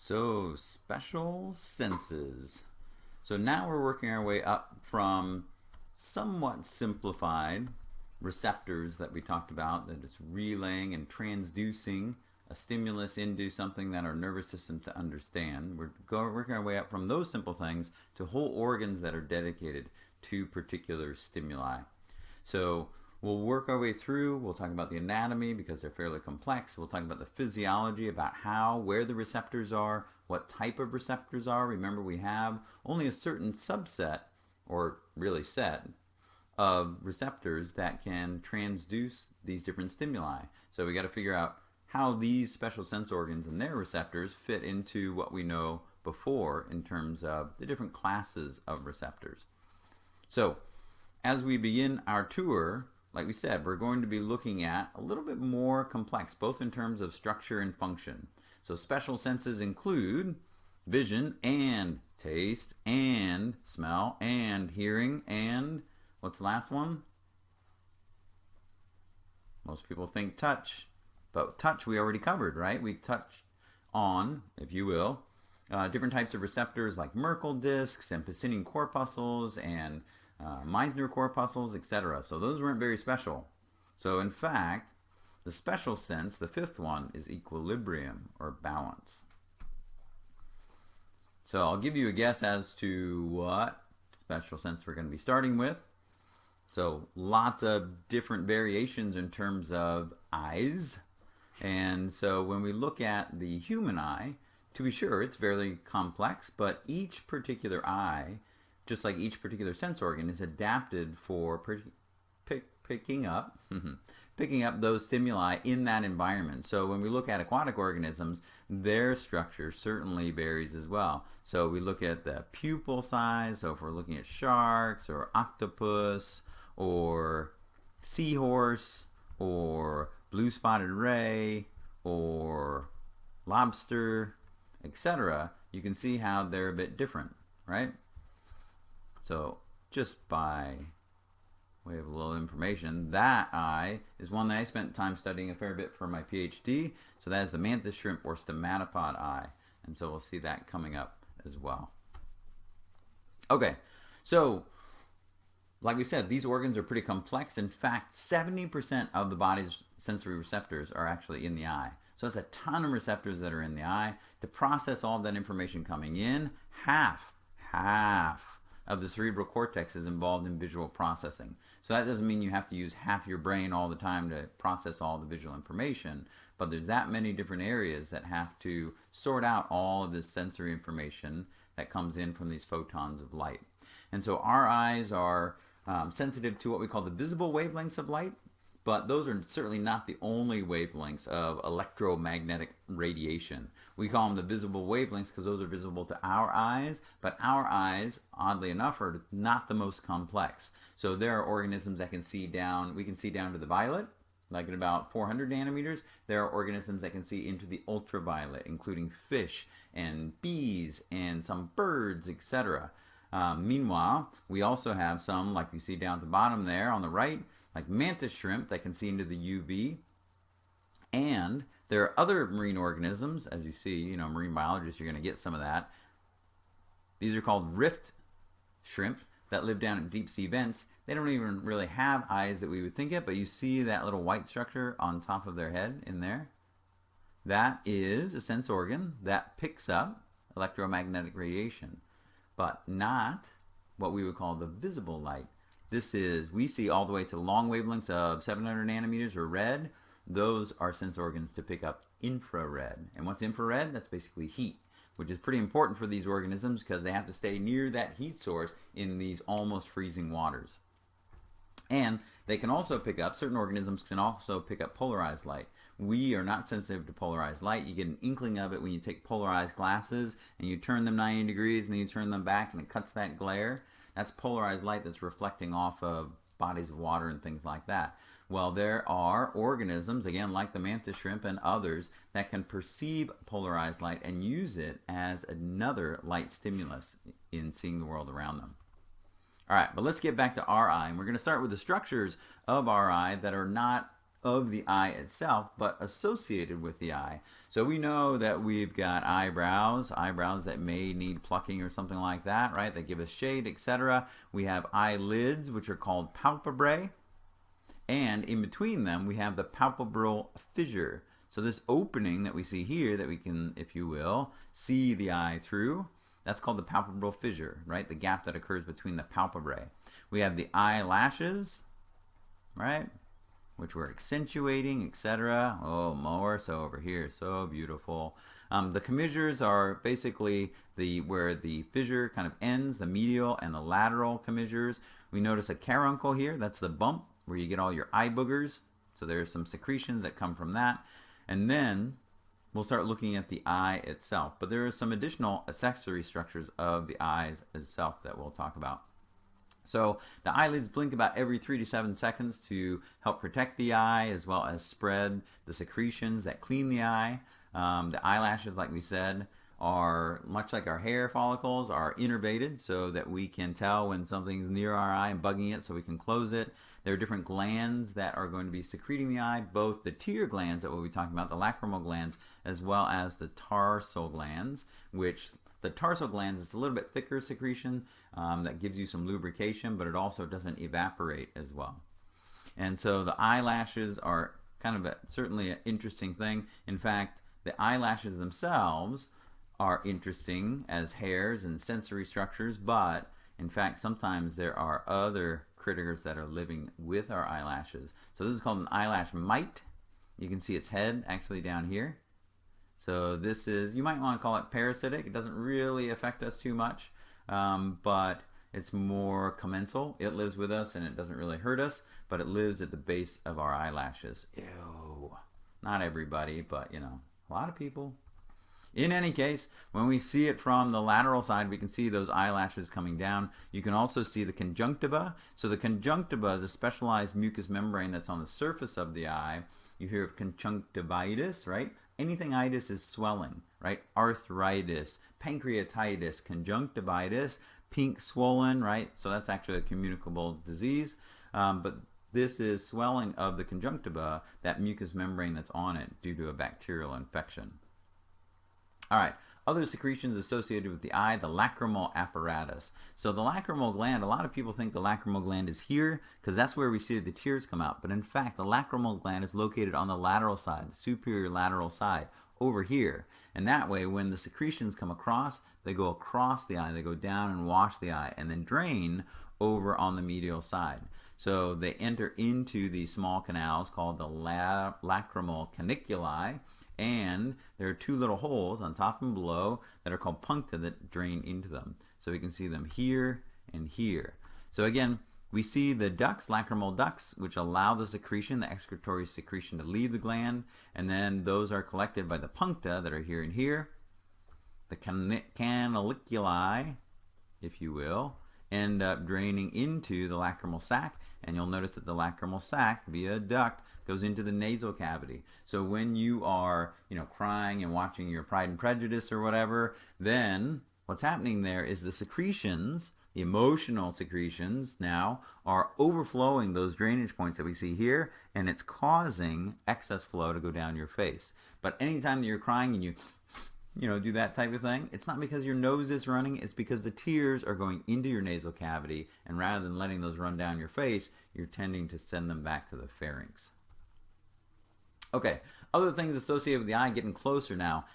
So, special senses. So now we're working our way up from somewhat simplified receptors that we talked about, that it's relaying and transducing a stimulus into something that our nervous system to understand. We're working our way up from those simple things to whole organs that are dedicated to particular stimuli. So we'll work our way through. We'll talk about the anatomy because they're fairly complex. We'll talk about the physiology, about how, where the receptors are, what type of receptors are. Remember, we have only a certain subset, or really set, of receptors that can transduce these different stimuli. So we got to figure out how these special sense organs and their receptors fit into what we know before in terms of the different classes of receptors. So as we begin our tour, like we said, we're going to be looking at a little bit more complex, both in terms of structure and function. So special senses include vision and taste and smell and hearing and what's the last one? Most people think touch, but touch we already covered, right? We touched on, if you will, different types of receptors like Merkel discs and Pacinian corpuscles and Meissner corpuscles, etc. So those weren't very special. So in fact, the special sense, the fifth one, is equilibrium or balance. So I'll give you a guess as to what special sense we're going to be starting with. So lots of different variations in terms of eyes. And so when we look at the human eye, to be sure, it's very complex, but each particular eye, just like each particular sense organ, is adapted for picking up those stimuli in that environment. So when we look at aquatic organisms, their structure certainly varies as well. So we look at the pupil size. So if we're looking at sharks or octopus or seahorse or blue spotted ray or lobster, etc., you can see how they're a bit different, right? So just by way of a little information, that eye is one that I spent time studying a fair bit for my PhD. So that is the mantis shrimp or stomatopod eye. And so we'll see that coming up as well. Okay, so like we said, these organs are pretty complex. In fact, 70% of the body's sensory receptors are actually in the eye. So that's a ton of receptors that are in the eye. To process all of that information coming in, half of the cerebral cortex is involved in visual processing. So that doesn't mean you have to use half your brain all the time to process all the visual information, but there's that many different areas that have to sort out all of this sensory information that comes in from these photons of light. And so our eyes are sensitive to what we call the visible wavelengths of light, but those are certainly not the only wavelengths of electromagnetic radiation. We call them the visible wavelengths because those are visible to our eyes, but our eyes, oddly enough, are not the most complex. So there are organisms that can see down, we can see down to the violet, like at about 400 nanometers. There are organisms that can see into the ultraviolet, including fish and bees and some birds, etc. Meanwhile, we also have some, like you see down at the bottom there on the right, like mantis shrimp that can see into the UV. And there are other marine organisms, as you see, marine biologists, you're going to get some of that. These are called rift shrimp that live down at deep sea vents. They don't even really have eyes that we would think of, but you see that little white structure on top of their head in there? That is a sense organ that picks up electromagnetic radiation, but not what we would call the visible light. This is, we see all the way to long wavelengths of 700 nanometers or red. Those are sense organs to pick up infrared. And what's infrared? That's basically heat, which is pretty important for these organisms because they have to stay near that heat source in these almost freezing waters. And they can also pick up, certain organisms can also pick up polarized light. We are not sensitive to polarized light. You get an inkling of it when you take polarized glasses and you turn them 90 degrees and then you turn them back and it cuts that glare. That's polarized light that's reflecting off of bodies of water and things like that. Well, there are organisms, again, like the mantis shrimp and others, that can perceive polarized light and use it as another light stimulus in seeing the world around them. All right, but let's get back to our eye. And we're going to start with the structures of our eye that are not of the eye itself, but associated with the eye. So we know that we've got eyebrows that may need plucking or something like that, right? That give us shade, etc. We have eyelids, which are called palpebrae. And in between them, we have the palpebral fissure. So this opening that we see here, that we can, if you will, see the eye through, that's called the palpebral fissure, right? The gap that occurs between the palpebrae. We have the eyelashes, right? Which we're accentuating, etc. Oh, more so over here, so beautiful. The commissures are basically where the fissure kind of ends, the medial and the lateral commissures. We notice a caruncle here, that's the bump where you get all your eye boogers. So there's some secretions that come from that. And then we'll start looking at the eye itself. But there are some additional accessory structures of the eyes itself that we'll talk about. So the eyelids blink about every 3 to 7 seconds to help protect the eye, as well as spread the secretions that clean the eye. The eyelashes, like we said, are much like our hair follicles, are innervated so that we can tell when something's near our eye and bugging it so we can close it. There are different glands that are going to be secreting the eye, both the tear glands that we'll be talking about, the lacrimal glands, as well as the tarsal glands, which the tarsal glands is a little bit thicker secretion that gives you some lubrication, but it also doesn't evaporate as well. And so the eyelashes are kind of certainly an interesting thing. In fact, the eyelashes themselves are interesting as hairs and sensory structures, but in fact sometimes there are other critters that are living with our eyelashes. So this is called an eyelash mite. You can see its head actually down here. So this is, you might want to call it parasitic. It doesn't really affect us too much, but it's more commensal. It lives with us and it doesn't really hurt us, but it lives at the base of our eyelashes. Ew. Not everybody, but you know, a lot of people. In any case, when we see it from the lateral side, we can see those eyelashes coming down. You can also see the conjunctiva. So the conjunctiva is a specialized mucous membrane that's on the surface of the eye. You hear of conjunctivitis, right? Anything itis is swelling, right? Arthritis, pancreatitis, conjunctivitis, pink swollen, right? So that's actually a communicable disease. But this is swelling of the conjunctiva, that mucous membrane that's on it due to a bacterial infection. All right, other secretions associated with the eye, the lacrimal apparatus. So the lacrimal gland, a lot of people think the lacrimal gland is here because that's where we see the tears come out. But in fact, the lacrimal gland is located on the lateral side, the superior lateral side, over here. And that way, when the secretions come across, they go across the eye, they go down and wash the eye, and then drain over on the medial side. So they enter into these small canals called the lacrimal caniculi, and there are two little holes on top and below that are called puncta that drain into them. So we can see them here and here. So again, we see the ducts, lacrimal ducts, which allow the secretion, the excretory secretion, to leave the gland, and then those are collected by the puncta that are here and here. The canaliculi, if you will, end up draining into the lacrimal sac, and you'll notice that the lacrimal sac, via a duct, goes into the nasal cavity. So when you are, crying and watching your Pride and Prejudice or whatever, then what's happening there is the secretions, the emotional secretions now, are overflowing those drainage points that we see here, and it's causing excess flow to go down your face. But anytime that you're crying and you do that type of thing, it's not because your nose is running, it's because the tears are going into your nasal cavity, and rather than letting those run down your face, you're tending to send them back to the pharynx. Okay, other things associated with the eye, getting closer now.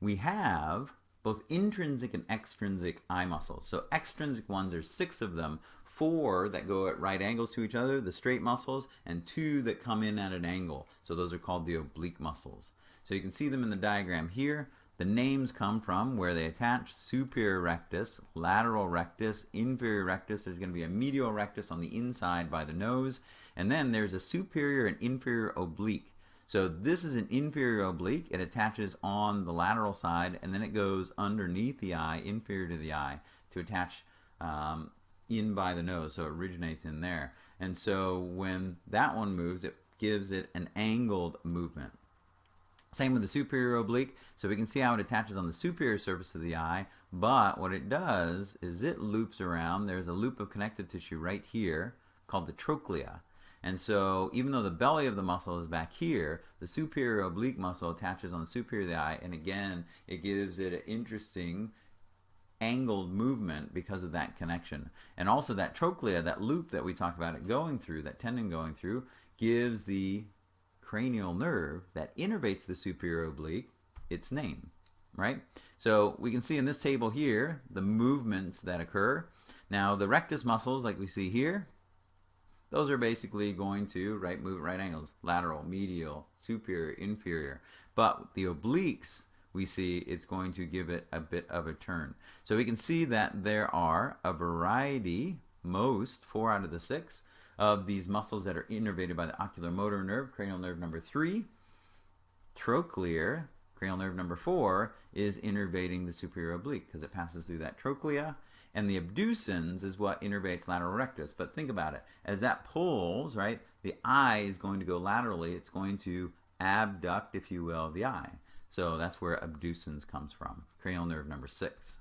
We have both intrinsic and extrinsic eye muscles. So extrinsic ones, there's 6 of them, 4 that go at right angles to each other, the straight muscles, and 2 that come in at an angle. So those are called the oblique muscles. So you can see them in the diagram here. The names come from where they attach: superior rectus, lateral rectus, inferior rectus. There's going to be a medial rectus on the inside by the nose. And then there's a superior and inferior oblique. So this is an inferior oblique. It attaches on the lateral side, and then it goes underneath the eye, inferior to the eye, to attach in by the nose. So it originates in there. And so when that one moves, it gives it an angled movement. Same with the superior oblique. So we can see how it attaches on the superior surface of the eye, but what it does is it loops around. There's a loop of connective tissue right here called the trochlea. And so even though the belly of the muscle is back here, the superior oblique muscle attaches on the superior of the eye, and again, it gives it an interesting angled movement because of that connection. And also that trochlea, that loop that we talked about it going through, that tendon going through, gives the cranial nerve that innervates the superior oblique its name, right? So we can see in this table here the movements that occur. Now the rectus muscles, like we see here, those are basically going to move at right angles, lateral, medial, superior, inferior. But the obliques, we see it's going to give it a bit of a turn. So we can see that there are a variety, most 4 out of the 6 of these muscles that are innervated by the oculomotor nerve, cranial nerve number 3. Trochlear, cranial nerve number 4, is innervating the superior oblique because it passes through that trochlea. And the abducens is what innervates lateral rectus. But think about it. As that pulls, right, the eye is going to go laterally. It's going to abduct, if you will, the eye. So that's where abducens comes from, cranial nerve number 6.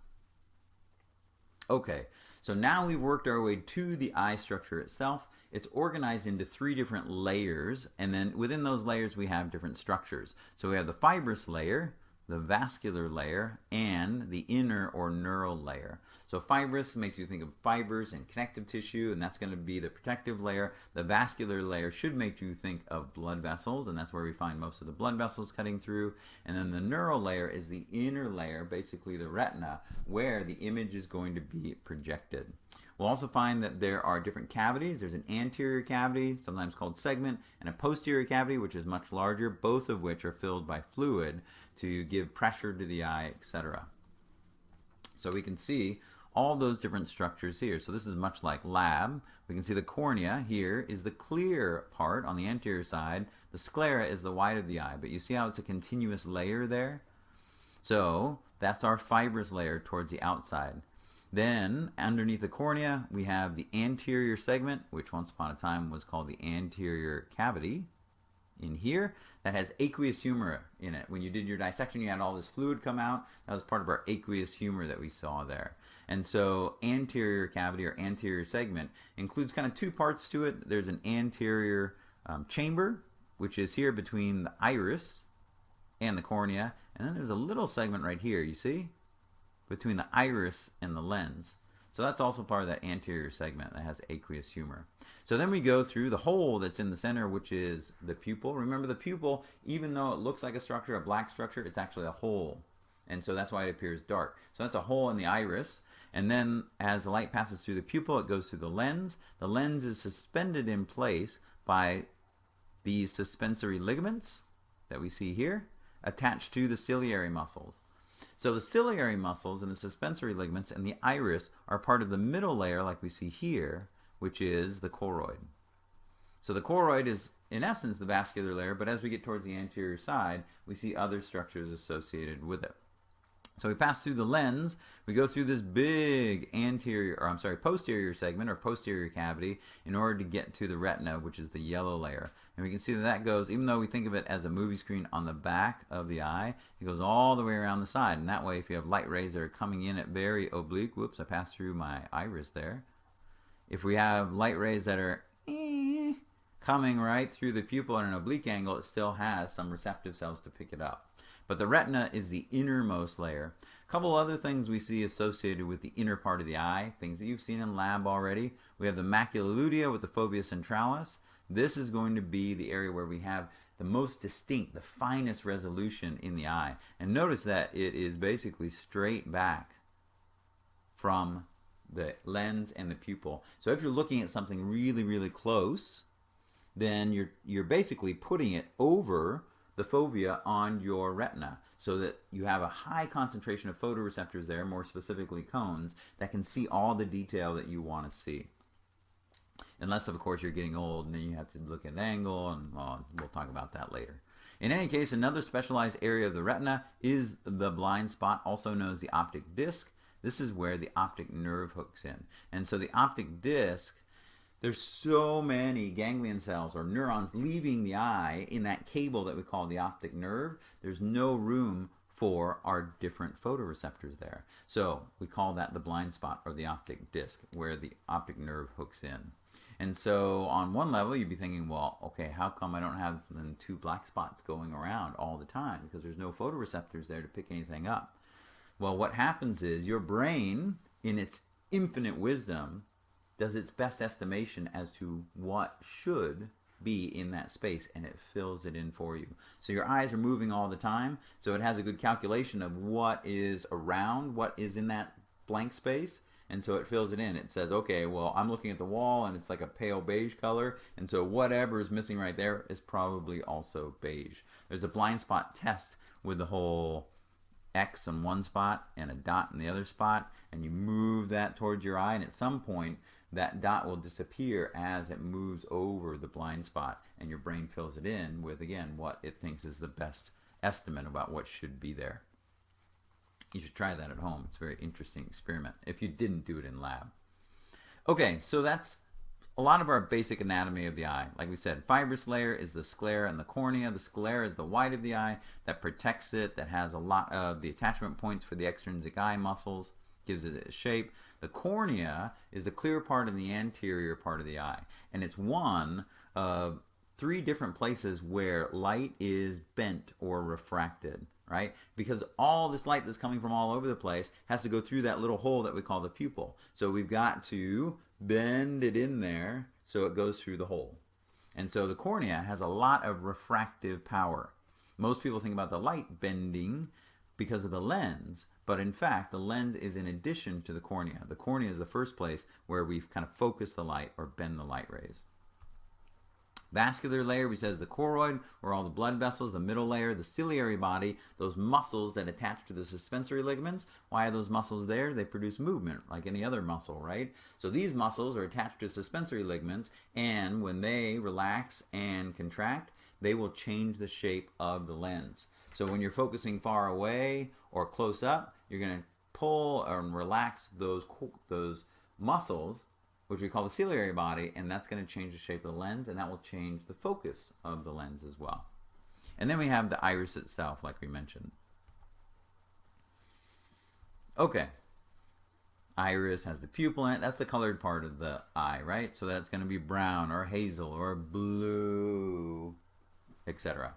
Okay, so now we've worked our way to the eye structure itself. It's organized into 3 different layers, and then within those layers we have different structures. So we have the fibrous layer, the vascular layer, and the inner or neural layer. So fibrous makes you think of fibers and connective tissue, and that's going to be the protective layer. The vascular layer should make you think of blood vessels, and that's where we find most of the blood vessels cutting through. And then the neural layer is the inner layer, basically the retina, where the image is going to be projected. We'll also find that there are different cavities. There's an anterior cavity, sometimes called segment, and a posterior cavity, which is much larger, both of which are filled by fluid to give pressure to the eye, etc. So we can see all those different structures here. So this is much like lab. We can see the cornea here is the clear part on the anterior side. The sclera is the white of the eye, but you see how it's a continuous layer there? So that's our fibrous layer towards the outside. Then, underneath the cornea, we have the anterior segment, which once upon a time was called the anterior cavity. In here, that has aqueous humor in it. When you did your dissection, you had all this fluid come out. That was part of our aqueous humor that we saw there. And so, anterior cavity or anterior segment includes kind of 2 parts to it. There's an anterior chamber, which is here between the iris and the cornea. And then there's a little segment right here, you see? Between the iris and the lens. So that's also part of that anterior segment that has aqueous humor. So then we go through the hole that's in the center, which is the pupil. Remember the pupil, even though it looks like a structure, a black structure, it's actually a hole. And so that's why it appears dark. So that's a hole in the iris. And then as the light passes through the pupil, it goes through the lens. The lens is suspended in place by these suspensory ligaments that we see here, attached to the ciliary muscles. So the ciliary muscles and the suspensory ligaments and the iris are part of the middle layer like we see here, which is the choroid. So the choroid is in essence the vascular layer, but as we get towards the anterior side, we see other structures associated with it. So we pass through the lens, we go through this big posterior segment or posterior cavity in order to get to the retina, which is the yellow layer. And we can see that that goes, even though we think of it as a movie screen on the back of the eye, it goes all the way around the side. And that way, if you have light rays that are coming in at very oblique, whoops, I passed through my iris there. If we have light rays that are coming right through the pupil at an oblique angle, it still has some receptive cells to pick it up. But the retina is the innermost layer. A couple other things we see associated with the inner part of the eye, things that you've seen in lab already. We have the macula lutea with the fovea centralis. This is going to be the area where we have the most distinct, the finest resolution in the eye. And notice that it is basically straight back from the lens and the pupil. So if you're looking at something really, really close, then you're basically putting it over the fovea on your retina so that you have a high concentration of photoreceptors there, more specifically cones, that can see all the detail that you want to see. Unless, of course, you're getting old and then you have to look at an angle, and we'll talk about that later. In any case, another specialized area of the retina is the blind spot, also known as the optic disc. This is where the optic nerve hooks in. And so the optic disc, there's so many ganglion cells or neurons leaving the eye in that cable that we call the optic nerve. There's no room for our different photoreceptors there. So we call that the blind spot or the optic disc, where the optic nerve hooks in. And so on one level, you'd be thinking, well, okay, how come I don't have two black spots going around all the time? Because there's no photoreceptors there to pick anything up. Well, what happens is your brain, in its infinite wisdom, does its best estimation as to what should be in that space, and it fills it in for you. So your eyes are moving all the time, so it has a good calculation of what is around, what is in that blank space, and so it fills it in. It says, okay, well, I'm looking at the wall and it's like a pale beige color, and so whatever is missing right there is probably also beige. There's a blind spot test with the whole X on one spot and a dot in the other spot, and you move that towards your eye, and at some point that dot will disappear as it moves over the blind spot, and your brain fills it in with, again, what it thinks is the best estimate about what should be there. You should try that at home. It's a very interesting experiment if you didn't do it in lab. Okay, so that's a lot of our basic anatomy of the eye. Like we said, fibrous layer is the sclera and the cornea. The sclera is the white of the eye that protects it, that has a lot of the attachment points for the extrinsic eye muscles, gives it a shape. The cornea is the clear part in the anterior part of the eye, and it's one of 3 different places where light is bent or refracted, right? Because all this light that's coming from all over the place has to go through that little hole that we call the pupil. So we've got to bend it in there so it goes through the hole. And so the cornea has a lot of refractive power. Most people think about the light bending because of the lens, but in fact the lens is in addition to the cornea. The cornea is the first place where we've kind of focused the light or bend the light rays. Vascular layer, we said, is the choroid, where all the blood vessels. The middle layer, the ciliary body, those muscles that attach to the suspensory ligaments. Why are those muscles there? They produce movement like any other muscle, right? So these muscles are attached to suspensory ligaments, and when they relax and contract, they will change the shape of the lens. So when you're focusing far away or close up, you're going to pull and relax those muscles, which we call the ciliary body, and that's going to change the shape of the lens, and that will change the focus of the lens as well. And then we have the iris itself, like we mentioned. Okay. Iris has the pupil in it. That's the colored part of the eye, right? So that's going to be brown or hazel or blue, etc.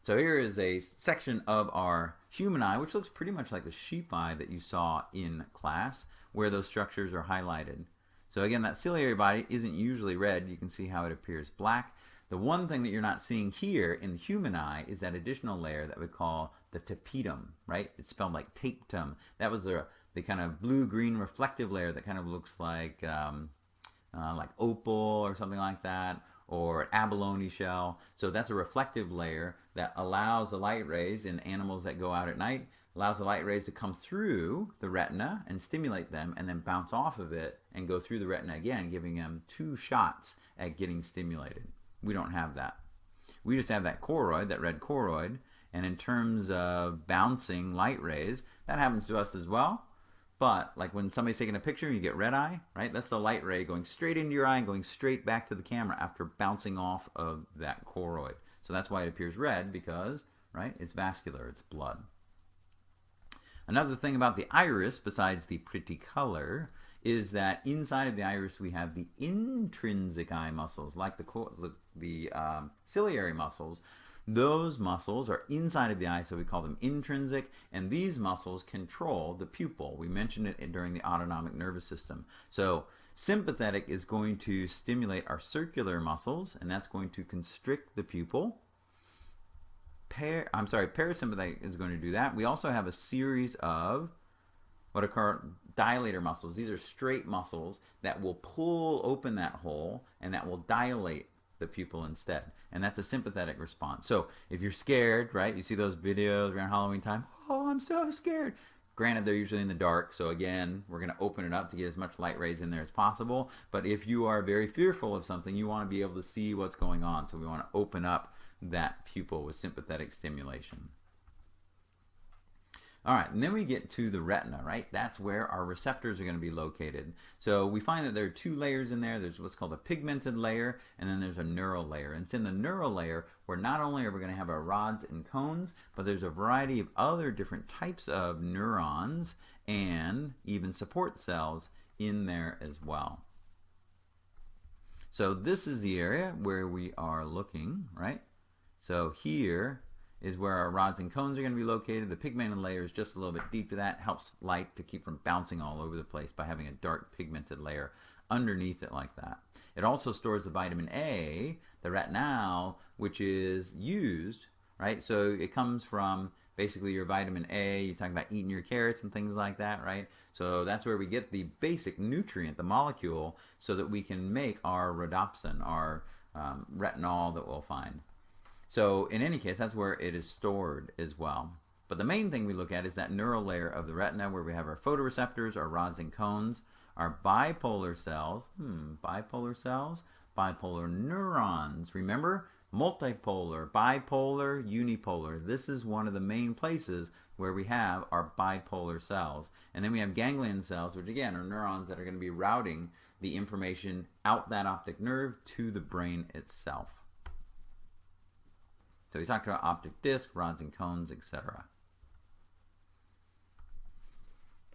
So here is a section of our human eye, which looks pretty much like the sheep eye that you saw in class, where those structures are highlighted. So again, that ciliary body isn't usually red. You can see how it appears black. The one thing that you're not seeing here in the human eye is that additional layer that we call the tapetum, right? It's spelled like tapetum. That was the kind of blue-green reflective layer that kind of looks like opal or something like that, or abalone shell. So that's a reflective layer that allows the light rays in animals that go out at night, allows the light rays to come through the retina and stimulate them, and then bounce off of it and go through the retina again, giving them 2 shots at getting stimulated. We don't have that. We just have that choroid, that red choroid, and in terms of bouncing light rays, that happens to us as well. But like when somebody's taking a picture and you get red eye, right? That's the light ray going straight into your eye and going straight back to the camera after bouncing off of that choroid. So that's why it appears red, because, right, it's vascular, it's blood. Another thing about the iris, besides the pretty color, is that inside of the iris we have the intrinsic eye muscles, like the ciliary muscles. Those muscles are inside of the eye, so we call them intrinsic, and these muscles control the pupil. We mentioned it during the autonomic nervous system. So sympathetic is going to stimulate our circular muscles, and that's going to constrict the pupil. Parasympathetic is going to do that. We also have a series of what are called dilator muscles. These are straight muscles that will pull open that hole, and that will dilate the pupil instead, and that's a sympathetic response. So if you're scared, right, you see those videos around Halloween time, oh, I'm so scared. Granted, they're usually in the dark, so again, we're going to open it up to get as much light rays in there as possible. But if you are very fearful of something, you want to be able to see what's going on, so we want to open up that pupil with sympathetic stimulation. All right, and then we get to the retina, right? That's where our receptors are going to be located. So we find that there are 2 layers in there. There's what's called a pigmented layer, and then there's a neural layer. And it's in the neural layer where not only are we going to have our rods and cones, but there's a variety of other different types of neurons and even support cells in there as well. So this is the area where we are looking, right? So here is where our rods and cones are going to be located. The pigmented layer is just a little bit deep to that. Helps light to keep from bouncing all over the place by having a dark pigmented layer underneath it like that. It also stores the vitamin A, the retinal, which is used, right? So it comes from basically your vitamin A. You're talking about eating your carrots and things like that, right? So that's where we get the basic nutrient, the molecule, so that we can make our rhodopsin, our retinol that we'll find. So in any case, that's where it is stored as well. But the main thing we look at is that neural layer of the retina where we have our photoreceptors, our rods and cones, our bipolar cells, bipolar neurons. Remember, multipolar, bipolar, unipolar. This is one of the main places where we have our bipolar cells. And then we have ganglion cells, which again are neurons that are going to be routing the information out that optic nerve to the brain itself. So we talked about optic disc, rods and cones, etc.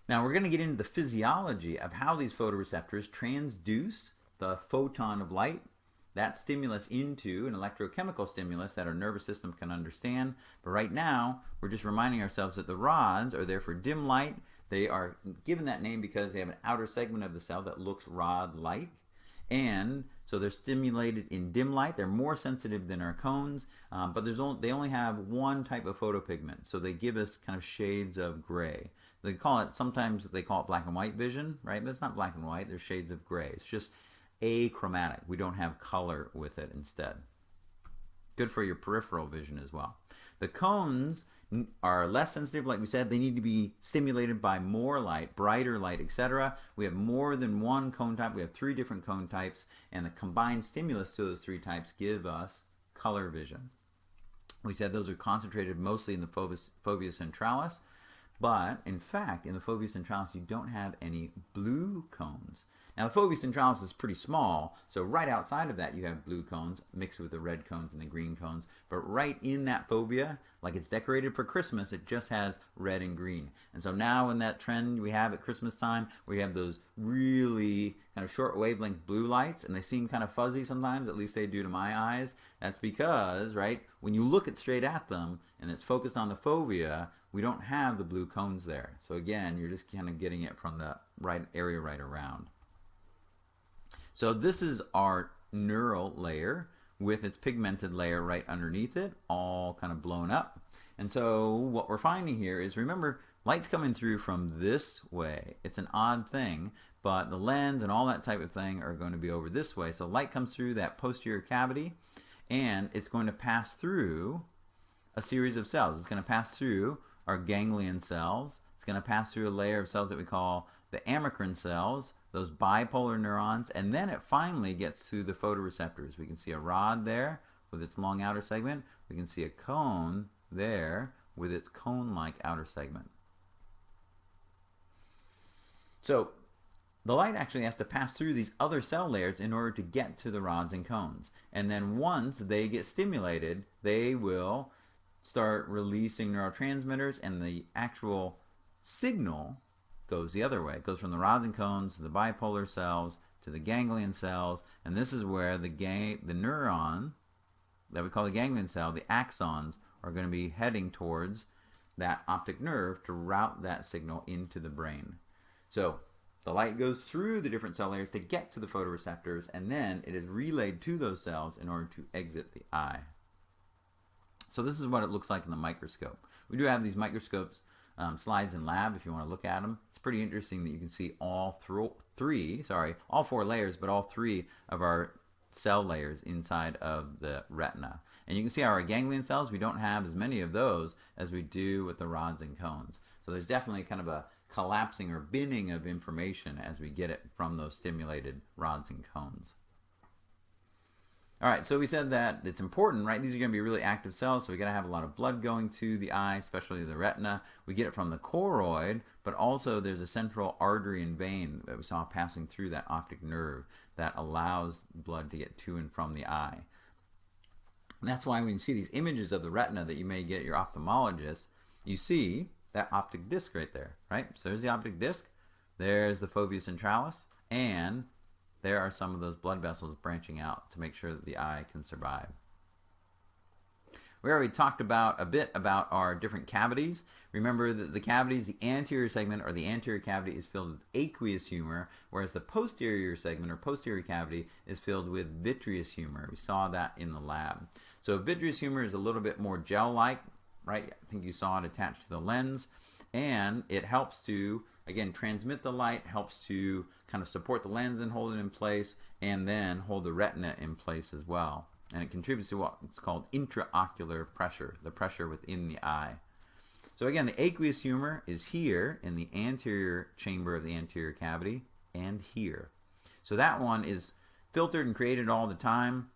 Now we're going to get into the physiology of how these photoreceptors transduce the photon of light, that stimulus, into an electrochemical stimulus that our nervous system can understand. But right now, we're just reminding ourselves that the rods are there for dim light. They are given that name because they have an outer segment of the cell that looks rod-like. And so they're stimulated in dim light. They're more sensitive than our cones, but they only have one type of photopigment. So they give us kind of shades of gray. Sometimes they call it black and white vision, right? But it's not black and white. There's shades of gray. It's just achromatic. We don't have color with it instead. Good for your peripheral vision as well. The cones are less sensitive, like we said. They need to be stimulated by more light, brighter light, etc. We have more than one cone type. We have 3 different cone types, and the combined stimulus to those 3 types give us color vision. We said those are concentrated mostly in the fovea centralis, but in fact, in the fovea centralis, you don't have any blue cones. Now, the fovea centralis is pretty small, so right outside of that you have blue cones mixed with the red cones and the green cones. But right in that fovea, like it's decorated for Christmas, it just has red and green. And so now in that trend we have at Christmas time, we have those really kind of short wavelength blue lights, and they seem kind of fuzzy sometimes, at least they do to my eyes. That's because, right, when you look straight at them and it's focused on the fovea, we don't have the blue cones there. So again, you're just kind of getting it from the right area right around. So this is our neural layer with its pigmented layer right underneath it, all kind of blown up. And so what we're finding here is, remember, light's coming through from this way. It's an odd thing, but the lens and all that type of thing are going to be over this way. So light comes through that posterior cavity, and it's going to pass through a series of cells. It's going to pass through our ganglion cells. It's going to pass through a layer of cells that we call the amacrine cells, those bipolar neurons, and then it finally gets to the photoreceptors. We can see a rod there with its long outer segment. We can see a cone there with its cone-like outer segment. So the light actually has to pass through these other cell layers in order to get to the rods and cones. And then once they get stimulated, they will start releasing neurotransmitters, and the actual signal goes the other way. It goes from the rods and cones to the bipolar cells to the ganglion cells, and this is where the neuron that we call the ganglion cell, the axons, are going to be heading towards that optic nerve to route that signal into the brain. So the light goes through the different cell layers to get to the photoreceptors, and then it is relayed to those cells in order to exit the eye. So this is what it looks like in the microscope. We do have these microscopes slides in lab if you want to look at them. It's pretty interesting that you can see all 4 layers, but all 3 of our cell layers inside of the retina. And you can see our ganglion cells, we don't have as many of those as we do with the rods and cones. So there's definitely kind of a collapsing or binning of information as we get it from those stimulated rods and cones. All right, so we said that it's important, right? These are going to be really active cells, so we got to have a lot of blood going to the eye, especially the retina. We get it from the choroid, but also there's a central artery and vein that we saw passing through that optic nerve that allows blood to get to and from the eye. And that's why when you see these images of the retina that you may get at your ophthalmologist, you see that optic disc right there, right? So there's the optic disc, there's the fovea centralis, and there are some of those blood vessels branching out to make sure that the eye can survive. We already talked about a bit about our different cavities. Remember that the cavities, the anterior segment or the anterior cavity is filled with aqueous humor, whereas the posterior segment or posterior cavity is filled with vitreous humor. We saw that in the lab. So vitreous humor is a little bit more gel-like, right? I think you saw it attached to the lens, and it helps to, again, transmit the light, helps to kind of support the lens and hold it in place, and then hold the retina in place as well. And it contributes to what's called intraocular pressure, the pressure within the eye. So again, the aqueous humor is here in the anterior chamber of the anterior cavity and here. So that one is filtered and created all the time.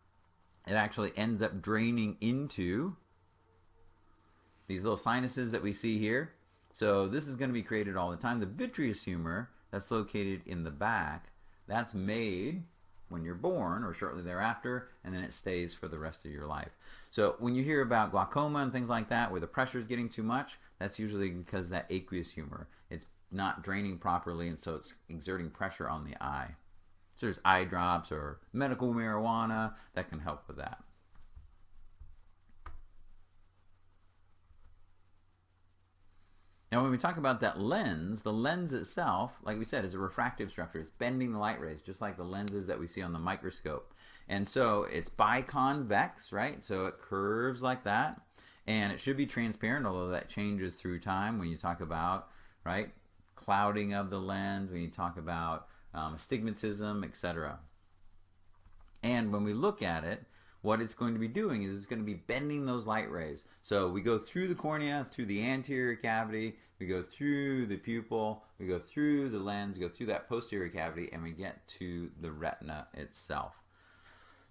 It actually ends up draining into these little sinuses that we see here. So this is going to be created all the time. The vitreous humor that's located in the back, that's made when you're born or shortly thereafter, and then it stays for the rest of your life. So when you hear about glaucoma and things like that, where the pressure is getting too much, that's usually because of that aqueous humor. It's not draining properly, and so it's exerting pressure on the eye. So there's eye drops or medical marijuana that can help with that. Now, when we talk about that lens, the lens itself, like we said, is a refractive structure. It's bending the light rays, just like the lenses that we see on the microscope. And so it's biconvex, right? So it curves like that. And it should be transparent, although that changes through time when you talk about, right, clouding of the lens, when you talk about astigmatism, etc. And when we look at it, what it's going to be doing is it's going to be bending those light rays. So we go through the cornea, through the anterior cavity, we go through the pupil, we go through the lens, we go through that posterior cavity, and we get to the retina itself.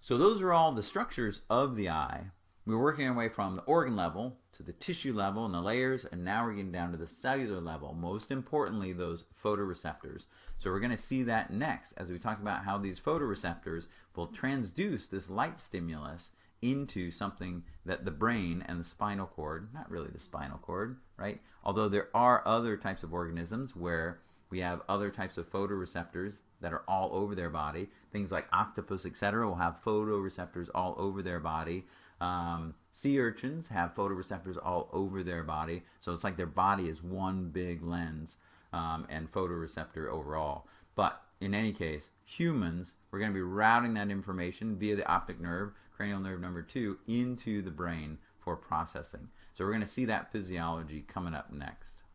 So those are all the structures of the eye. We're working our way from the organ level to the tissue level and the layers, and now we're getting down to the cellular level. Most importantly, those photoreceptors. So we're going to see that next as we talk about how these photoreceptors will transduce this light stimulus into something that the brain and the spinal cord, not really the spinal cord, right? Although there are other types of organisms where we have other types of photoreceptors that are all over their body. Things like octopus, etc., will have photoreceptors all over their body. Sea urchins have photoreceptors all over their body. So it's like their body is one big lens and photoreceptor overall. But in any case, humans, we're going to be routing that information via the optic nerve, cranial nerve number 2, into the brain for processing. So we're going to see that physiology coming up next.